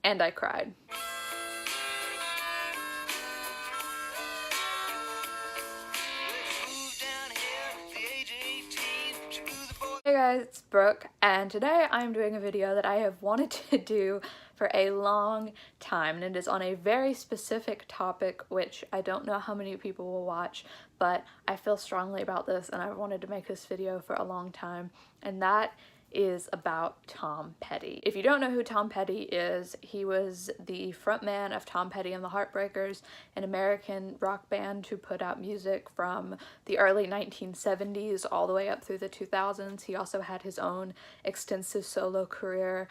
and I cried. Hey guys, it's Brooke, and today I'm doing a video that I have wanted to do for a long time, and it is on a very specific topic which I don't know how many people will watch, but I feel strongly about this and I've wanted to make this video for a long time, and that is about Tom Petty. If you don't know who Tom Petty is, he was the frontman of Tom Petty and the Heartbreakers, an American rock band who put out music from the early 1970s all the way up through the 2000s. He also had his own extensive solo career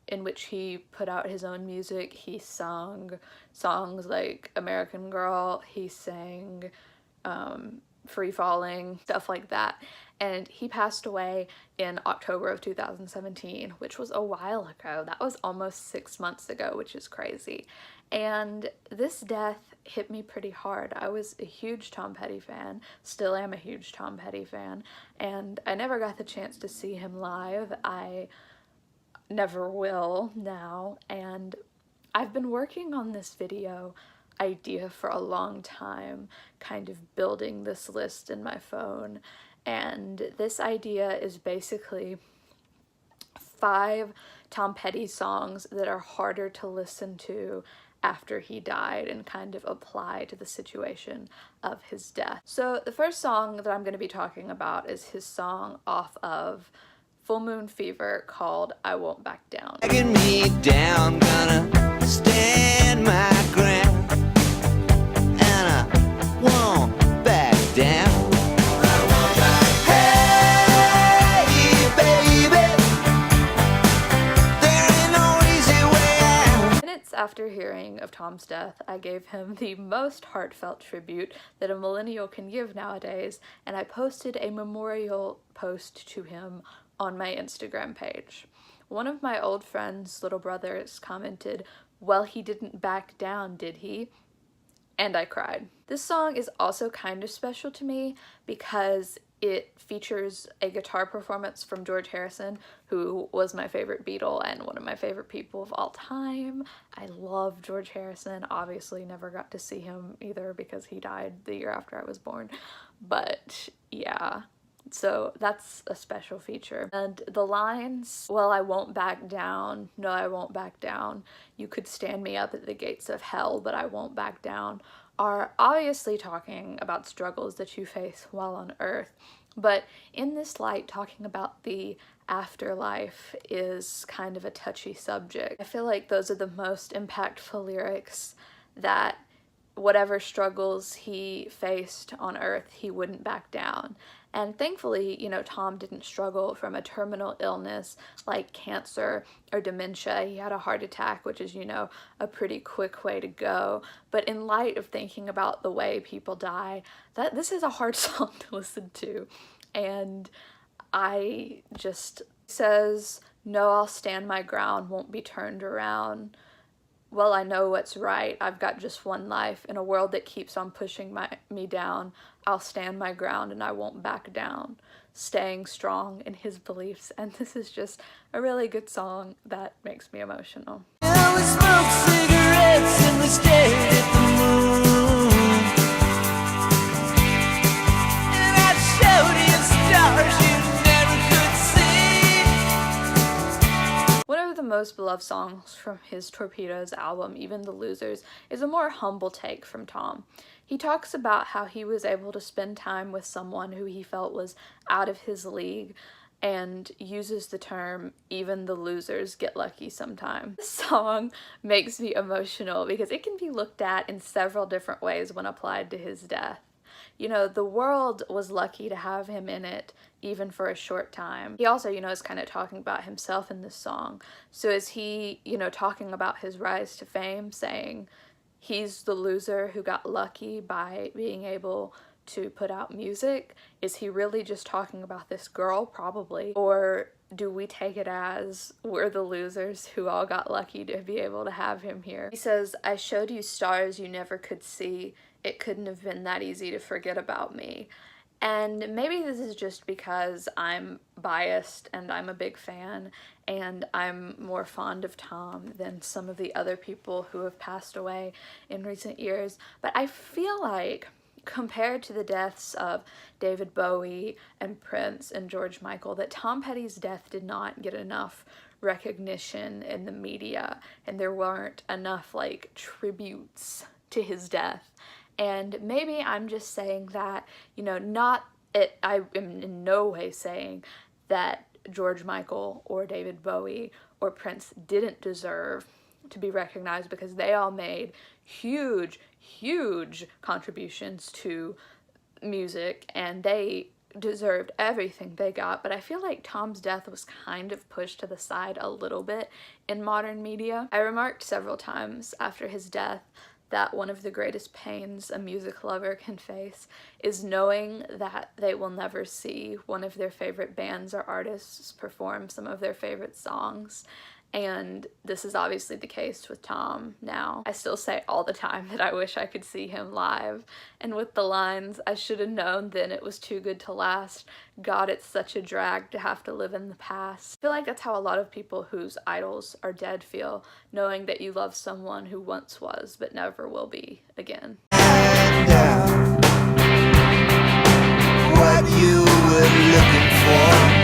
in which he put out his own music. He sung songs like American Girl, he sang Free Falling, stuff like that. And he passed away in October of 2017, which was a while ago. That was almost 6 months ago, which is crazy. And this death hit me pretty hard. I was a huge Tom Petty fan, still am a huge Tom Petty fan, and I never got the chance to see him live. I never will now, and I've been working on this video idea for a long time, kind of building this list in my phone, and this idea is basically 5 Tom Petty songs that are harder to listen to after he died and kind of apply to the situation of his death. So the first song that I'm going to be talking about is his song off of Full Moon Fever called I Won't Back Down. Dragging me down, gonna stand my ground, and I won't back down. I won't back down. Hey, baby, there ain't no easy way out. Minutes after hearing of Tom's death, I gave him the most heartfelt tribute that a millennial can give nowadays, and I posted a memorial post to him on my Instagram page. One of my old friend's little brothers commented, "Well, he didn't back down, did he?" And I cried. This song is also kind of special to me because it features a guitar performance from George Harrison, who was my favorite Beatle and one of my favorite people of all time. I love George Harrison. Obviously never got to see him either because he died the year after I was born. But yeah. So that's a special feature. And the lines, well, I won't back down, no, I won't back down, you could stand me up at the gates of hell, but I won't back down, are obviously talking about struggles that you face while on Earth. But in this light, talking about the afterlife is kind of a touchy subject. I feel like those are the most impactful lyrics, that whatever struggles he faced on Earth, he wouldn't back down. And thankfully, you know, Tom didn't struggle from a terminal illness like cancer or dementia. He had a heart attack, which is, you know, a pretty quick way to go. But in light of thinking about the way people die, this is a hard song to listen to. And I just says, no, I'll stand my ground, won't be turned around. Well, I know what's right. I've got just one life. In a world that keeps on pushing me down, I'll stand my ground and I won't back down. Staying strong in his beliefs. And this is just a really good song that makes me emotional. Now we smoke cigarettes and we stared at the moon, and I showed you stars you never could see. One of the most beloved songs from his Torpedoes album, Even the Losers, is a more humble take from Tom. He talks about how he was able to spend time with someone who he felt was out of his league, and uses the term, even the losers get lucky sometimes. This song makes me emotional because it can be looked at in several different ways when applied to his death. You know, the world was lucky to have him in it, even for a short time. He also, you know, is kind of talking about himself in this song. So is he, you know, talking about his rise to fame, saying he's the loser who got lucky by being able to put out music? Is he really just talking about this girl? Probably. Or do we take it as we're the losers who all got lucky to be able to have him here? He says, I showed you stars you never could see. It couldn't have been that easy to forget about me. And maybe this is just because I'm biased and I'm a big fan and I'm more fond of Tom than some of the other people who have passed away in recent years, but I feel like compared to the deaths of David Bowie and Prince and George Michael, that Tom Petty's death did not get enough recognition in the media, and there weren't enough like tributes to his death. And maybe I'm just saying that, you know, I am in no way saying that George Michael or David Bowie or Prince didn't deserve to be recognized, because they all made huge, huge contributions to music and they deserved everything they got. But I feel like Tom's death was kind of pushed to the side a little bit in modern media. I remarked several times after his death that one of the greatest pains a music lover can face is knowing that they will never see one of their favorite bands or artists perform some of their favorite songs. And this is obviously the case with Tom now. I still say all the time that I wish I could see him live. And with the lines, "I should have known then it was too good to last. God, it's such a drag to have to live in the past." I feel like that's how a lot of people whose idols are dead feel, knowing that you love someone who once was but never will be again. What you were looking for.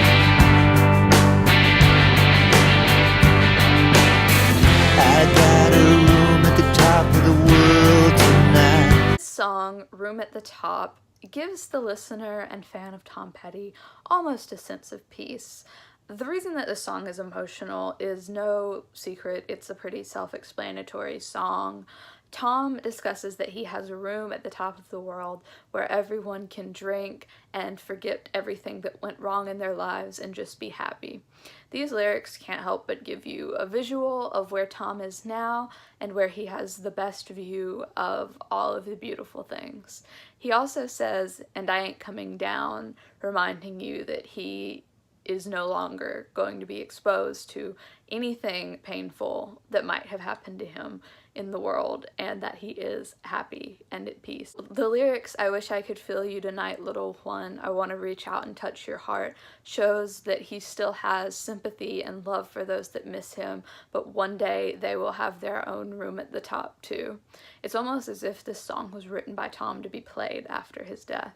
I got a room at the top of the world tonight. This song, Room at the Top, gives the listener and fan of Tom Petty almost a sense of peace. The reason that this song is emotional is no secret. It's a pretty self-explanatory song. Tom discusses that he has a room at the top of the world where everyone can drink and forget everything that went wrong in their lives and just be happy. These lyrics can't help but give you a visual of where Tom is now and where he has the best view of all of the beautiful things. He also says, "And I ain't coming down," reminding you that he is no longer going to be exposed to anything painful that might have happened to him in the world, and that he is happy and at peace. The lyrics, "I wish I could feel you tonight, little one, I want to reach out and touch your heart," shows that he still has sympathy and love for those that miss him, but one day they will have their own room at the top too. It's almost as if this song was written by Tom to be played after his death.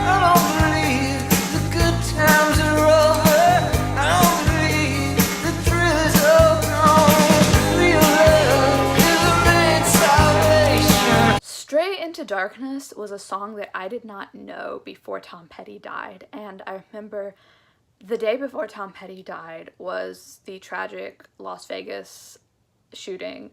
I don't believe the good times are over. I don't believe the thrill is over. Real love is a man's salvation. Straight Into Darkness was a song that I did not know before Tom Petty died, and I remember the day before Tom Petty died was the tragic Las Vegas shooting,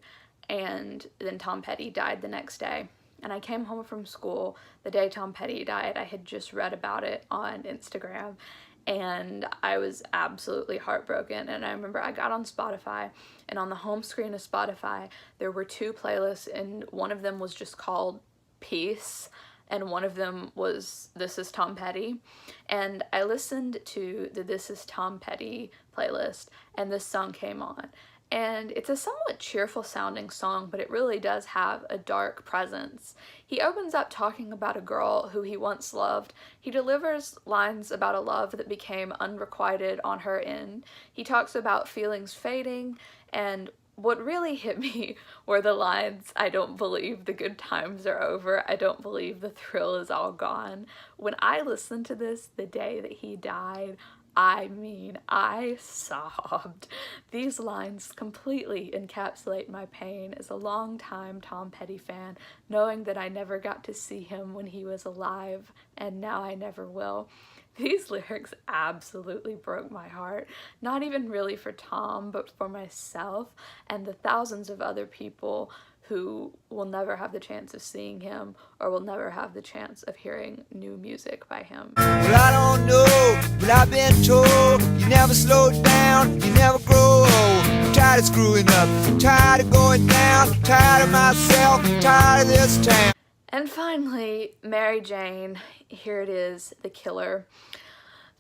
and then Tom Petty died the next day. And I came home from school the day Tom Petty died. I had just read about it on Instagram, and I was absolutely heartbroken. And I remember I got on Spotify, and on the home screen of Spotify, there were two playlists, and one of them was just called Peace, and one of them was This Is Tom Petty. And I listened to the This Is Tom Petty playlist, and this song came on. And it's a somewhat cheerful sounding song, but it really does have a dark presence. He opens up talking about a girl who he once loved. He delivers lines about a love that became unrequited on her end. He talks about feelings fading, and what really hit me were the lines, "I don't believe the good times are over. I don't believe the thrill is all gone." When I listened to this the day that he died, I mean, I sobbed. These lines completely encapsulate my pain as a longtime Tom Petty fan, knowing that I never got to see him when he was alive, and now I never will. These lyrics absolutely broke my heart, not even really for Tom, but for myself and the thousands of other people who will never have the chance of seeing him or will never have the chance of hearing new music by him. Well, I don't know, but I've been told you never slow down, you never grow old. I'm tired of screwing up, tired of going down, tired of myself, tired of this town. And finally, Mary Jane, here it is, The Killer.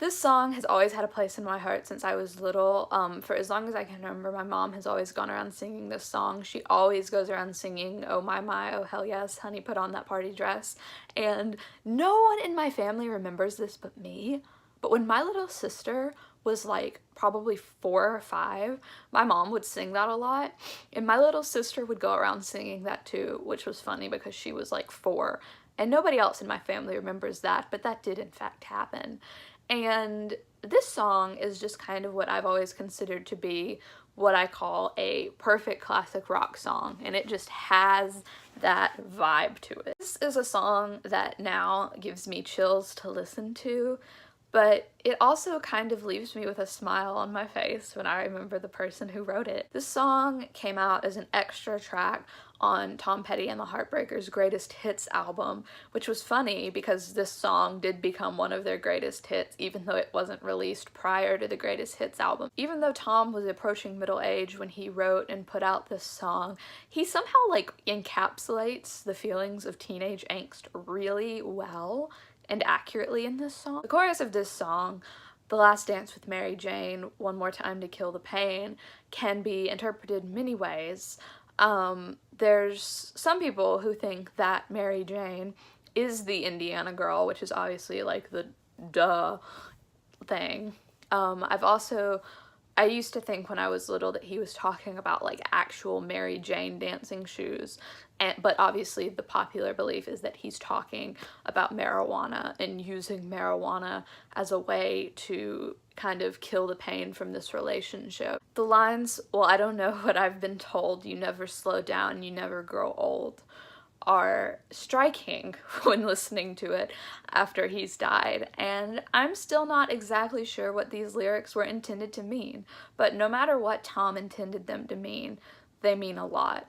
This song has always had a place in my heart since I was little. For as long as I can remember, my mom has always gone around singing this song. She always goes around singing, "Oh my, oh hell yes, honey, put on that party dress." And no one in my family remembers this but me. But when my little sister was like probably 4 or 5, my mom would sing that a lot, and my little sister would go around singing that too, which was funny because she was like 4, and nobody else in my family remembers that, but that did in fact happen. And this song is just kind of what I've always considered to be what I call a perfect classic rock song, and it just has that vibe to it. This is a song that now gives me chills to listen to, but it also kind of leaves me with a smile on my face when I remember the person who wrote it. This song came out as an extra track on Tom Petty and the Heartbreakers' Greatest Hits album, which was funny because this song did become one of their greatest hits even though it wasn't released prior to the Greatest Hits album. Even though Tom was approaching middle age when he wrote and put out this song, he somehow like encapsulates the feelings of teenage angst really well and accurately in this song. The chorus of this song, "The Last Dance with Mary Jane, One More Time to Kill the Pain," can be interpreted many ways. There's some people who think that Mary Jane is the Indiana girl, which is obviously like the duh thing. I used to think when I was little that he was talking about like actual Mary Jane dancing shoes, but obviously the popular belief is that he's talking about marijuana and using marijuana as a way to kind of kill the pain from this relationship. The lines, "Well, I don't know what I've been told, you never slow down, you never grow old," are striking when listening to it after he's died, and I'm still not exactly sure what these lyrics were intended to mean, but no matter what Tom intended them to mean, they mean a lot.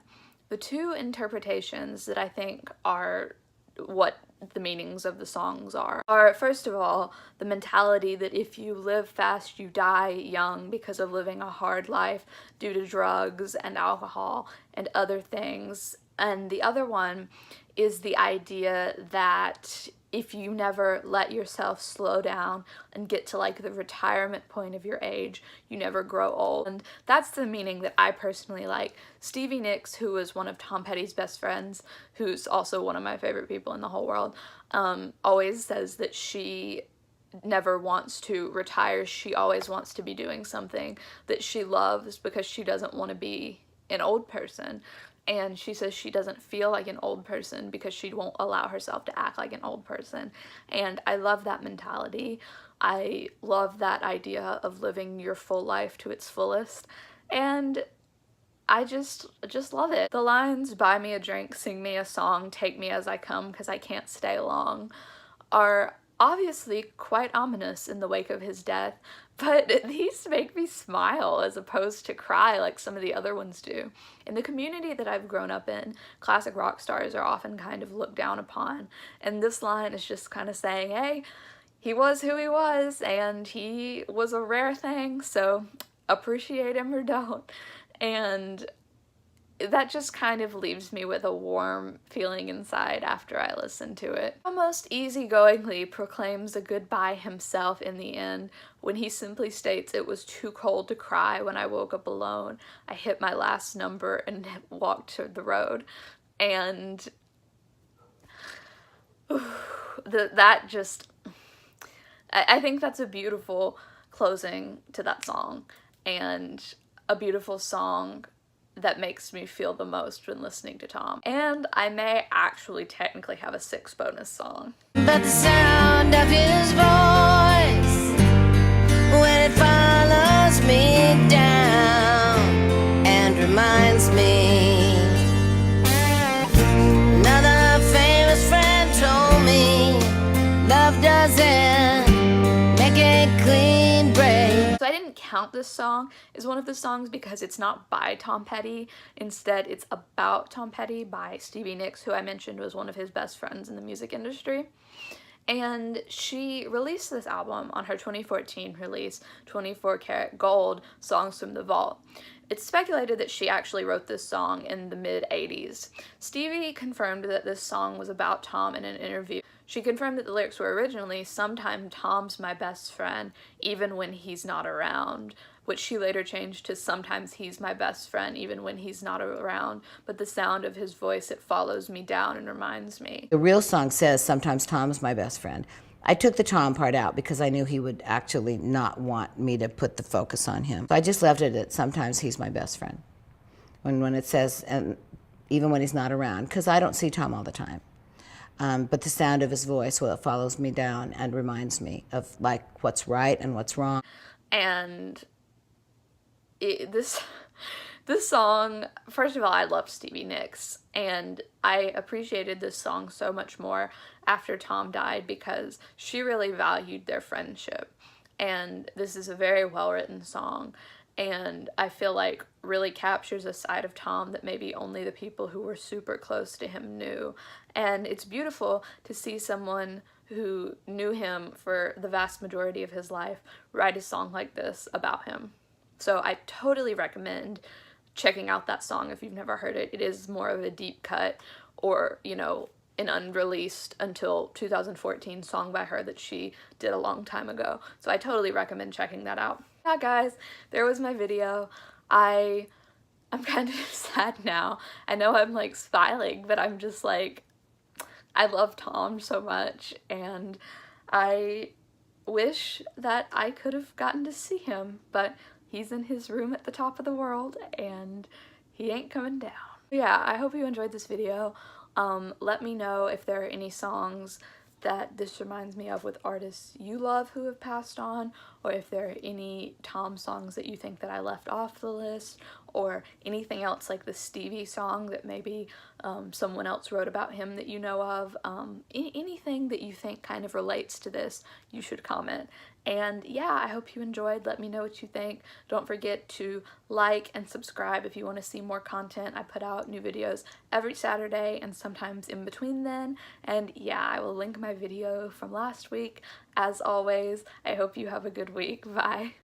The two interpretations that I think are what the meanings of the songs are first of all, the mentality that if you live fast, you die young because of living a hard life due to drugs and alcohol and other things. And the other one is the idea that if you never let yourself slow down and get to like the retirement point of your age, you never grow old. And that's the meaning that I personally like. Stevie Nicks, who was one of Tom Petty's best friends, who's also one of my favorite people in the whole world, always says that she never wants to retire. She always wants to be doing something that she loves because she doesn't want to be an old person. And she says she doesn't feel like an old person because she won't allow herself to act like an old person. And I love that mentality. I love that idea of living your full life to its fullest. And I just love it. The lines, "Buy me a drink, sing me a song, take me as I come, 'cause I can't stay long," are obviously quite ominous in the wake of his death, but these make me smile as opposed to cry like some of the other ones do. In the community that I've grown up in, classic rock stars are often kind of looked down upon, and this line is just kind of saying, hey, he was who he was, and he was a rare thing, so appreciate him or don't. And that just kind of leaves me with a warm feeling inside after I listen to it. Almost easygoingly proclaims a goodbye himself in the end when he simply states, "It was too cold to cry when I woke up alone. I hit my last number and walked to the road." And I think that's a beautiful closing to that song, and a beautiful song that makes me feel the most when listening to Tom. And I may actually technically have a 6 bonus song. But the sound of his voice when it follows me down and reminds me, another famous friend told me, love doesn't make a clean break. So I didn't count this song as one of the songs because it's not by Tom Petty. Instead, it's about Tom Petty by Stevie Nicks, who I mentioned was one of his best friends in the music industry. And she released this album on her 2014 release, 24 Karat Gold, Songs from the Vault. It's speculated that she actually wrote this song in the mid-80s. Stevie confirmed that this song was about Tom in an interview. She confirmed that the lyrics were originally, "Sometime Tom's my best friend, even when he's not around," which she later changed to "Sometimes he's my best friend, even when he's not around, but the sound of his voice, it follows me down and reminds me." The real song says, "Sometimes Tom's my best friend." I took the Tom part out because I knew he would actually not want me to put the focus on him. So I just left it at "Sometimes he's my best friend." When it says, and even when he's not around, because I don't see Tom all the time. But the sound of his voice, well, it follows me down and reminds me of like what's right and what's wrong. And this song, first of all, I love Stevie Nicks, and I appreciated this song so much more after Tom died because she really valued their friendship. And this is a very well-written song, and I feel like really captures a side of Tom that maybe only the people who were super close to him knew. And it's beautiful to see someone who knew him for the vast majority of his life write a song like this about him. So I totally recommend checking out that song if you've never heard it. It is more of a deep cut, or, you know, an unreleased until 2014 song by her that she did a long time ago. So I totally recommend checking that out. Yeah, guys, there was my video. I'm kind of sad now. I know I'm like smiling, but I'm just like, I love Tom so much, and I wish that I could have gotten to see him, but he's in his room at the top of the world and he ain't coming down. Yeah, I hope you enjoyed this video. Let me know if there are any songs that this reminds me of with artists you love who have passed on, or if there are any Tom songs that you think that I left off the list, or anything else like the Stevie song that maybe someone else wrote about him that you know of. Anything that you think kind of relates to this, you should comment. And yeah, I hope you enjoyed. Let me know what you think. Don't forget to like and subscribe if you want to see more content. I put out new videos every Saturday and sometimes in between then. And yeah, I will link my video from last week. As always, I hope you have a good week. Bye.